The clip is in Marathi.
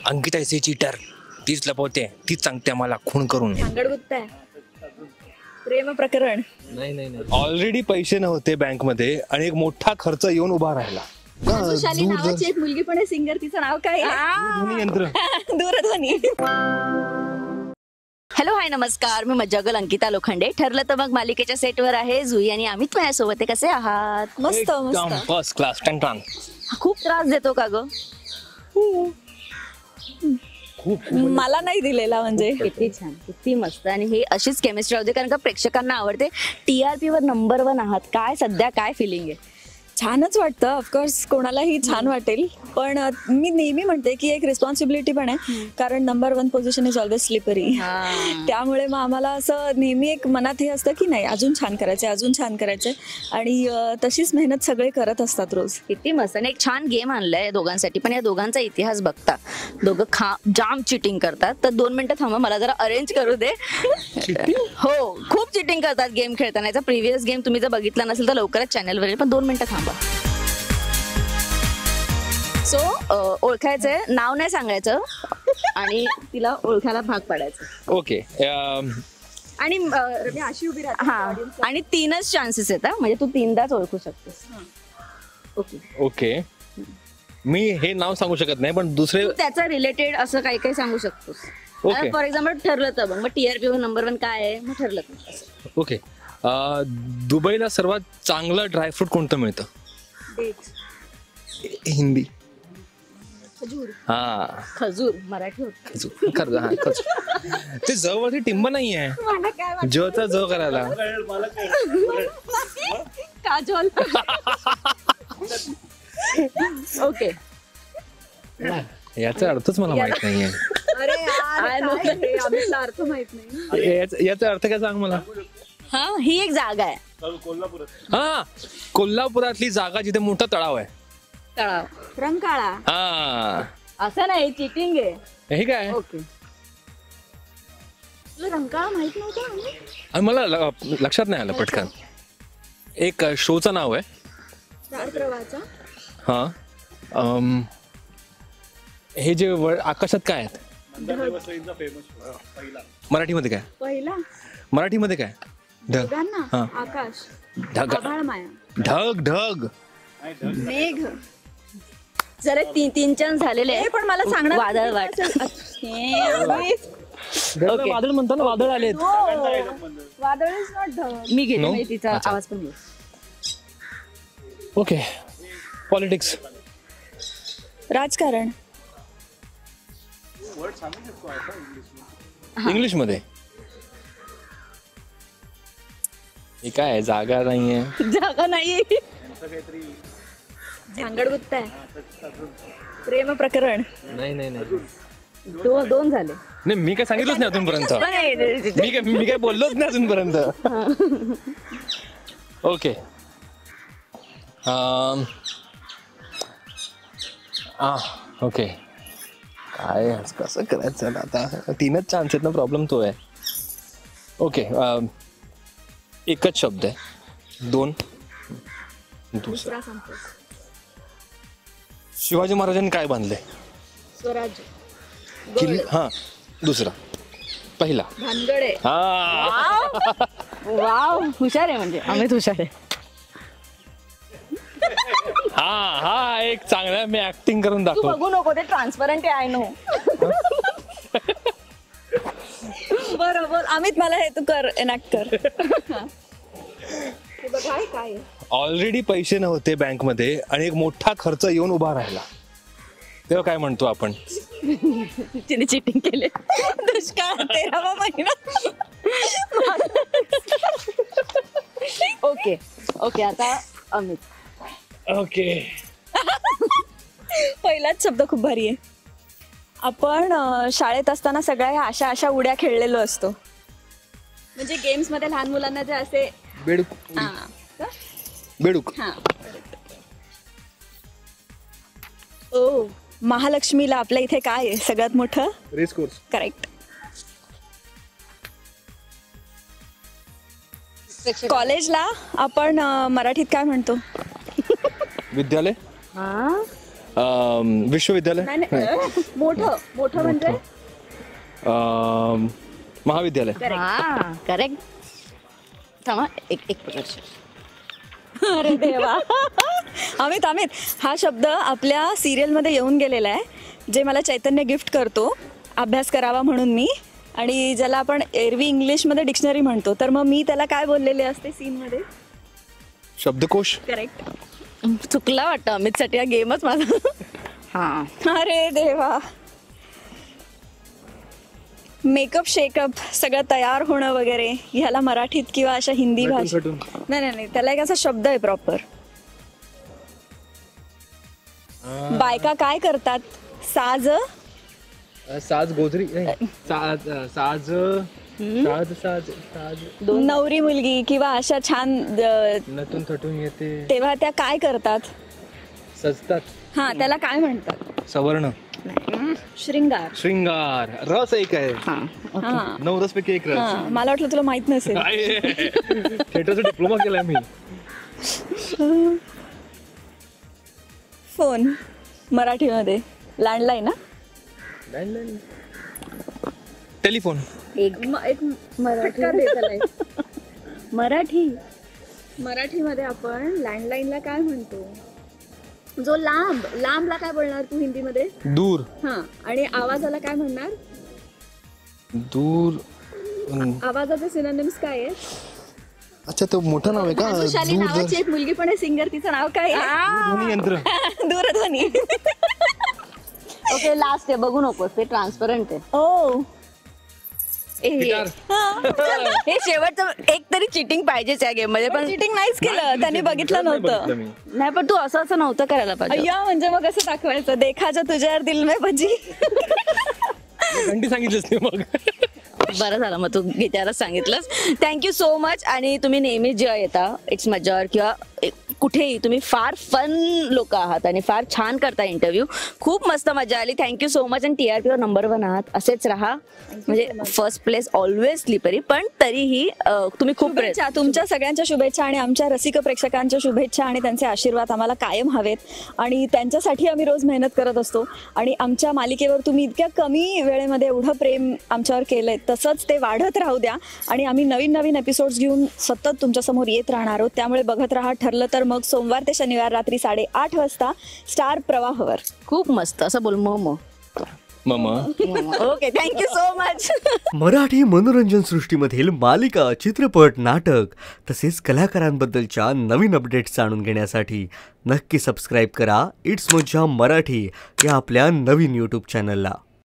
अंकिता इज चीटर, तीच लपवते, तीच सांगते आम्हाला खून करून. प्रेम प्रकरण. नाही ऑलरेडी पैसे नव्हते बँक मध्ये आणि एक मोठा खर्च येऊन उभा राहिला. शाली नावाची एक मुलगी पण आहे सिंगर, तिचं नाव काय आहे? यंत्र. दूरध्वनी. हॅलो हाय नमस्कार, मी मज्जागल अंकिता लोखंडे. ठरलं तर मग मालिकेच्या सेटवर आहे जुई आणि अमित माझ्यासोबत आहे. कसे आहात? मस्त एकदम फर्स्ट क्लास. टंग खूप त्रास देतो का ग? खूप मला नाही दिलेला. म्हणजे किती छान, किती मस्त. आणि हे अशीच केमिस्ट्री होते कारण का प्रेक्षकांना आवडते. TRP वर नंबर 1 आहात. काय सध्या काय फिलिंग आहे? छानच वाटतं. ऑफकोर्स कोणालाही छान वाटेल, पण मी नेहमी म्हणते की एक रिस्पॉन्सिबिलिटी पण आहे, कारण number 1 position is always slippery. त्यामुळे मग आम्हाला असं नेहमी एक मनात हे असतं की नाही अजून छान करायचंय, अजून छान करायचंय, आणि तशीच मेहनत सगळे करत असतात रोज. किती मस्त. आणि एक छान गेम आणलाय दोघांसाठी. पण या दोघांचा इतिहास बघता, दोघं जाम चिटिंग करतात. तर 2 मिनिटं थांबा, मला जरा अरेंज करू दे. हो, खूप चिटिंग करतात गेम खेळताना. याचा प्रिव्हियस गेम तुम्ही जर बघितला नसेल तर लवकरच चॅनलवर येईल, पण 2 मिनिटं थांबा. सो ओळखायचंय, नाव नाही सांगायचं आणि तिला ओळखायला भाग पाडायचं. ओके. आणि अशी उभी राहते. हा, आणि 3च चान्सेस येतात, म्हणजे तू 3दाच ओळखू शकतेस. Okay okay. मी हे नाव सांगू शकत नाही, पण दुसरे त्याचा रिलेटेड असं काही काही सांगू शकतोस. ओके. फॉर एक्झाम्पल ठरलं तर मग TRP वर नंबर 1 काय आहे, मग ठरलं तर. ओके. दुबईला सर्वात चांगलं ड्रायफ्रूट कोणतं मिळतं? हिंदी. हा, खजूर. मराठी होत. खजूर. हा, खजूर. ते ज वरती टिंब नाही आहे, जचा ज करायला. काजोल. ओके. याचा अर्थच मला माहित नाहीये. अर्थ माहित नाही. याचा अर्थ काय सांग मला. हा, ही एक जागा आहे. हा, कोल्हापुरातली जागा जिथे मोठा तळाव आहे. तळाव. रंकाळा. हा, असं नाही, चिटिंग आहे. हे काय. ओके. रंकाळा माहित नव्हतं. आणि मला लक्षात नाही आलं पटकन. एक शोचं नाव आहे. हा, हे जे आकाशात काय आहेत, मराठीमध्ये काय? पहिला मराठीमध्ये काय? ढग. हा, आकाश. ढग. ढग ढग मेघ. जरा 3 चान्स झालेले आहे, पण मला सांगणार वादळ वाट. वादळ म्हणतो ना, वादळ आलेत. वादळ इज नॉट ढग. मी घेते, म्हणजे तिचा आवाज पण घेऊ. ओके. पॉलिटिक्स. राजकारण. इंग्लिश मध्ये. हे काय, जागा नाहीये. जागा नाहीये. झांगडगुत्ता आहे. प्रेम प्रकरण. नाही 2 झाले. नाही, मी काय सांगितलंच नाही अजूनपर्यंत. मी काय बोललोच नाही अजूनपर्यंत. ओके. ओके. काय कसं करायचं आता. 3च चान्स आहेत ना, प्रॉब्लेम तो आहे. ओके. एकच शब्द आहे. 2. दुसरा. शिवाजी महाराजांनी काय बांधले? स्वराज्य. किल्ले. हा, दुसरा. पहिला. भानगडे. हा, वाव, हुशार आहे. म्हणजे अमित हुशार आहे. हा एक चांगला. मी ऍक्टिंग करून तू दाखव. बघू नको, ते ट्रान्सपरंट आहे. I know. बरोबर. अमित, मला हे तू कर, एनॅक्ट कर. काय ऑलरेडी पैसे नव्हते बँक मध्ये आणि एक मोठा खर्च येऊन उभा राहिला, तेव्हा काय म्हणतो आपण? तिने चिटिंग केले. दुष्काळ 13वा महिना. Okay okay. आता अमित. ओके. पहिलाच शब्द खूप भारी आहे. आपण शाळेत असताना सगळ्या ह्या अशा उड्या खेळलेलो असतो. म्हणजे गेम्स मध्ये लहान मुलांना जे असे बेडूक. बेडूक. ओ, महालक्ष्मीला आपल्या इथे काय आहे सगळ्यात मोठं? Race course. करेक्ट. कॉलेजला आपण मराठीत काय म्हणतो? विद्यालय. विश्वविद्यालय नाही, नाही. मोठं मोठं म्हणजे महाविद्यालय. हा करेक्ट. थांबा एक प्रकारचे. अरे देवा. अमित हा शब्द आपल्या सिरियलमध्ये येऊन गेलेला आहे, जे मला चैतन्य गिफ्ट करतो अभ्यास करावा म्हणून मी, आणि ज्याला आपण एरवी इंग्लिशमध्ये डिक्शनरी म्हणतो. तर मग मी त्याला काय बोललेले असते सीनमध्ये? शब्दकोश. करेक्ट. चुकला वाटतं अमितसाठी हा गेमच माझा. हा अरे देवा. मेकअप शेकअप सगळं तयार होणं वगैरे, ह्याला मराठीत किंवा अशा हिंदी भाषा नाही, त्याला एक असा शब्द आहे प्रॉपर. बायका काय करतात? साज गोधरी. साज नवरी मुलगी किंवा अशा छान नटून थटून येते तेव्हा त्या काय करतात? सजतात. हा, त्याला काय म्हणतात? सवर्ण. शृंगार. श्रृंगार. रस एक आहे. हा 9 रस पैकी एक रस. हा, मला वाटलं तुला माहित नसेल. थिएटरचा डिप्लोमा केलाय मी. फोन मराठीमध्ये लँडलाईन. टेलिफोन. एक मराठीमध्ये आपण लँडलाईनला काय म्हणतो? जो लांबला काय बोलणार तू हिंदीमध्ये? दूर. हा, आणि आवाजाला काय म्हणणार? दूर. आवाजाचे सिनोनिम्स काय आहे? अच्छा, तो मोठं नाव आहे का? भानुशाली नावाची एक मुलगी पण आहे सिंगर, तिचं नाव काय आहे? ध्वनी यंत्र. दूरध्वनी. ओके लास्ट आहे, बघू नकोस, ते ट्रान्सपरंट आहे. ओ गिटार. हे शेवटचं एक तरी चिटिंग पाहिजेच या गेम मध्ये. पण चिटिंग नाहीच केलं, त्यांनी बघितलं नव्हतं. नाही, पण तू असं नव्हतं करायला पाहिजे. अय्या, म्हणजे मग कसं दाखवायचं? देखाच्या तुझ्यावर दिल में भजी. घंटी सांगितलंच नाही मग. बरं झालं मग तू गिटारच सांगितलंस. Thank you so much. आणि तुम्ही नेहमी जेव्हा येता इट्स मजर किंवा कुठेही, तुम्ही फार फन लोक आहात आणि फार छान करता इंटरव्ह्यू. खूप मस्त मजा आली. Thank you so much. आणि TRP नंबर 1 आहात, असेच राहा. म्हणजे फर्स्ट प्लेस ऑलवेज स्लिपरी, पण तरीही तुम्ही खूप शुभेच्छा. तुमच्या सगळ्यांच्या शुभेच्छा आणि आमच्या रसिक प्रेक्षकांच्या शुभेच्छा आणि त्यांचे आशीर्वाद आम्हाला कायम हवेत, आणि त्यांच्यासाठी आम्ही रोज मेहनत करत असतो. आणि आमच्या मालिकेवर तुम्ही इतक्या कमी वेळेमध्ये एवढं प्रेम आमच्यावर केलंय, तसंच ते वाढत राहू द्या. आणि आम्ही नवीन एपिसोड्स घेऊन सतत तुमच्यासमोर येत राहणार आहोत. त्यामुळे बघत राहा. ठरलं तर मग सोमवार ते शनिवार रात्री 8:30 वाजता स्टार प्रवाहवर. खूप मस्त असं बोल. Okay, thank you so much. Marathi मनोरंजन सृष्टीमधील मालिका, चित्रपट, नाटक तसेच कलाकारांबद्दलच्या नवीन अपडेट्स जाणून घेण्यासाठी नक्की सबस्क्राईब करा इट्स मज्जा मराठी या आपल्या नवीन YouTube चॅनलला.